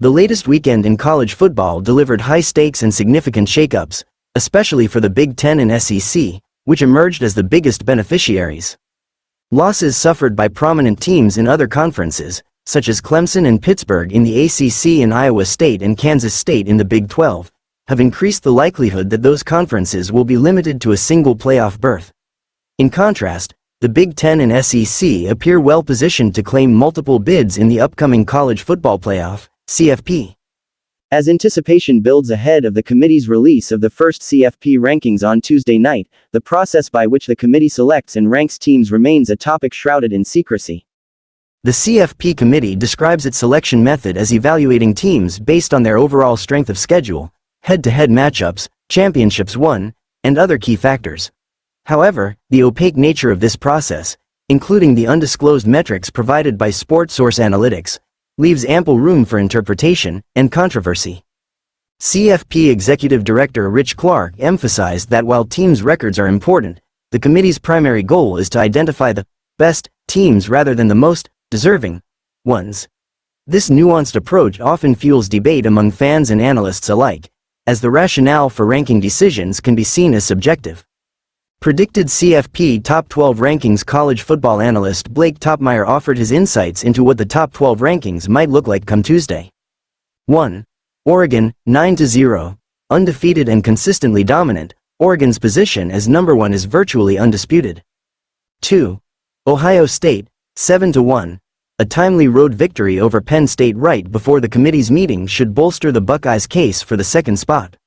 The latest weekend in college football delivered high stakes and significant shakeups, especially for the Big Ten and SEC, which emerged as the biggest beneficiaries. Losses suffered by prominent teams in other conferences, such as Clemson and Pittsburgh in the ACC and Iowa State and Kansas State in the Big 12, have increased the likelihood that those conferences will be limited to a single playoff berth. In contrast, the Big Ten and SEC appear well positioned to claim multiple bids in the upcoming college football playoff, CFP. As anticipation builds ahead of the committee's release of the first CFP rankings on Tuesday night, the process by which the committee selects and ranks teams remains a topic shrouded in secrecy. The CFP committee describes its selection method as evaluating teams based on their overall strength of schedule, head-to-head matchups, championships won, and other key factors. However, the opaque nature of this process, including the undisclosed metrics provided by SportSource Analytics, leaves ample room for interpretation and controversy. CFP Executive Director Rich Clark emphasized that while teams' records are important, the committee's primary goal is to identify the best teams rather than the most deserving ones. This nuanced approach often fuels debate among fans and analysts alike, as the rationale for ranking decisions can be seen as subjective. Predicted CFP Top 12 Rankings college football analyst Blake Topmeyer offered his insights into what the top 12 rankings might look like come Tuesday. 1. Oregon, 9-0. Undefeated and consistently dominant, Oregon's position as number 1 is virtually undisputed. 2. Ohio State, 7-1. A timely road victory over Penn State right before the committee's meeting should bolster the Buckeyes' case for the second spot.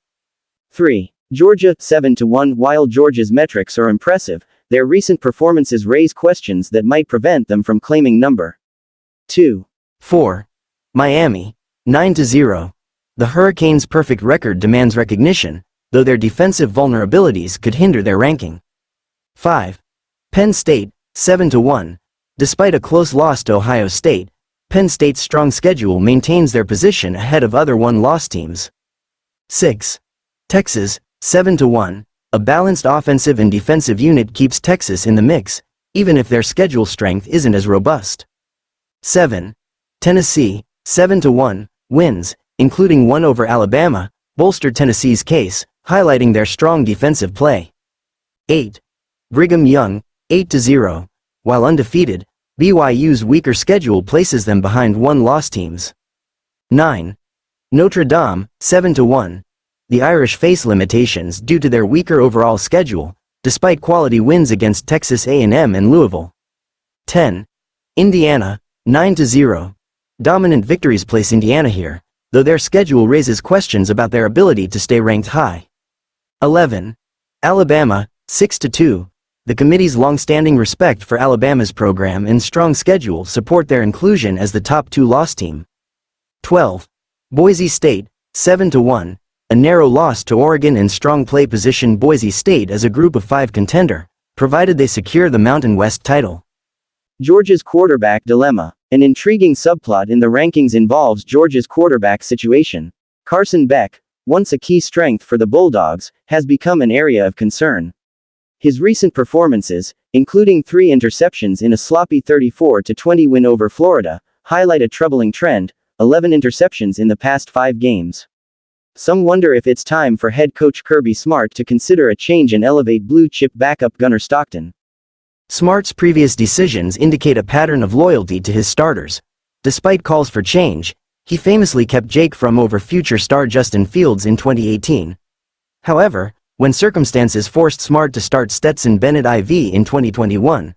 3. Georgia, 7-1. While Georgia's metrics are impressive, their recent performances raise questions that might prevent them from claiming number 2. 4. Miami, 9-0. The Hurricanes' perfect record demands recognition, though their defensive vulnerabilities could hinder their ranking. 5. Penn State, 7-1. Despite a close loss to Ohio State, Penn State's strong schedule maintains their position ahead of other one-loss teams. 6. Texas, 7-1. A balanced offensive and defensive unit keeps Texas in the mix, even if their schedule strength isn't as robust. 7. Tennessee, 7-1. Wins, including one over Alabama, bolstered Tennessee's case, highlighting their strong defensive play. 8. Brigham Young, 8-0. While undefeated, BYU's weaker schedule places them behind one-loss teams. 9. Notre Dame, 7-1. The Irish face limitations due to their weaker overall schedule, despite quality wins against Texas A&M and Louisville. 10. Indiana, 9-0. Dominant victories place Indiana here, though their schedule raises questions about their ability to stay ranked high. 11. Alabama, 6-2. The committee's long-standing respect for Alabama's program and strong schedule support their inclusion as the top 2-loss team. 12. Boise State, 7-1. A narrow loss to Oregon and strong play position Boise State as a group of 5 contender, provided they secure the Mountain West title. Georgia's quarterback dilemma. An intriguing subplot in the rankings involves Georgia's quarterback situation. Carson Beck, once a key strength for the Bulldogs, has become an area of concern. His recent performances, including 3 interceptions in a sloppy 34-20 win over Florida, highlight a troubling trend: 11 interceptions in the past 5 games. Some wonder if it's time for head coach Kirby Smart to consider a change and elevate blue-chip backup Gunnar Stockton. Smart's previous decisions indicate a pattern of loyalty to his starters. Despite calls for change, he famously kept Jake Fromm over future star Justin Fields in 2018. However, when circumstances forced Smart to start Stetson Bennett IV in 2021,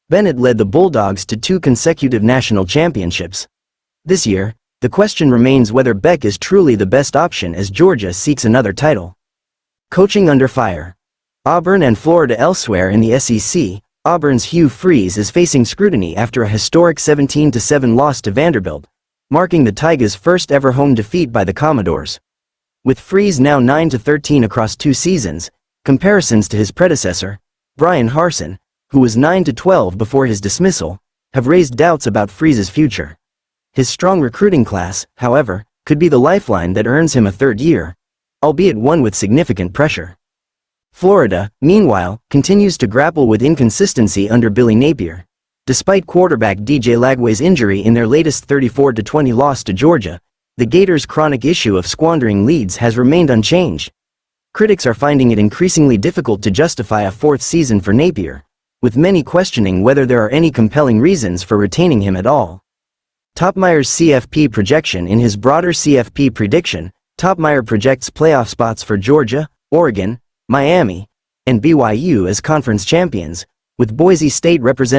Bennett led the Bulldogs to 2 consecutive national championships. This year, the question remains whether Beck is truly the best option as Georgia seeks another title. Coaching under fire. Auburn and Florida. Elsewhere in the SEC, Auburn's Hugh Freeze is facing scrutiny after a historic 17-7 loss to Vanderbilt, marking the Tigers' first ever home defeat by the Commodores. With Freeze now 9-13 across 2 seasons, comparisons to his predecessor, Brian Harsin, who was 9-12 before his dismissal, have raised doubts about Freeze's future. His strong recruiting class, however, could be the lifeline that earns him a 3rd year, albeit one with significant pressure. Florida, meanwhile, continues to grapple with inconsistency under Billy Napier. Despite quarterback DJ Lagway's injury in their latest 34-20 loss to Georgia, the Gators' chronic issue of squandering leads has remained unchanged. Critics are finding it increasingly difficult to justify a fourth season for Napier, with many questioning whether there are any compelling reasons for retaining him at all. Topmeyer's CFP projection. In his broader CFP prediction, Topmeyer projects playoff spots for Georgia, Oregon, Miami, and BYU as conference champions, with Boise State representing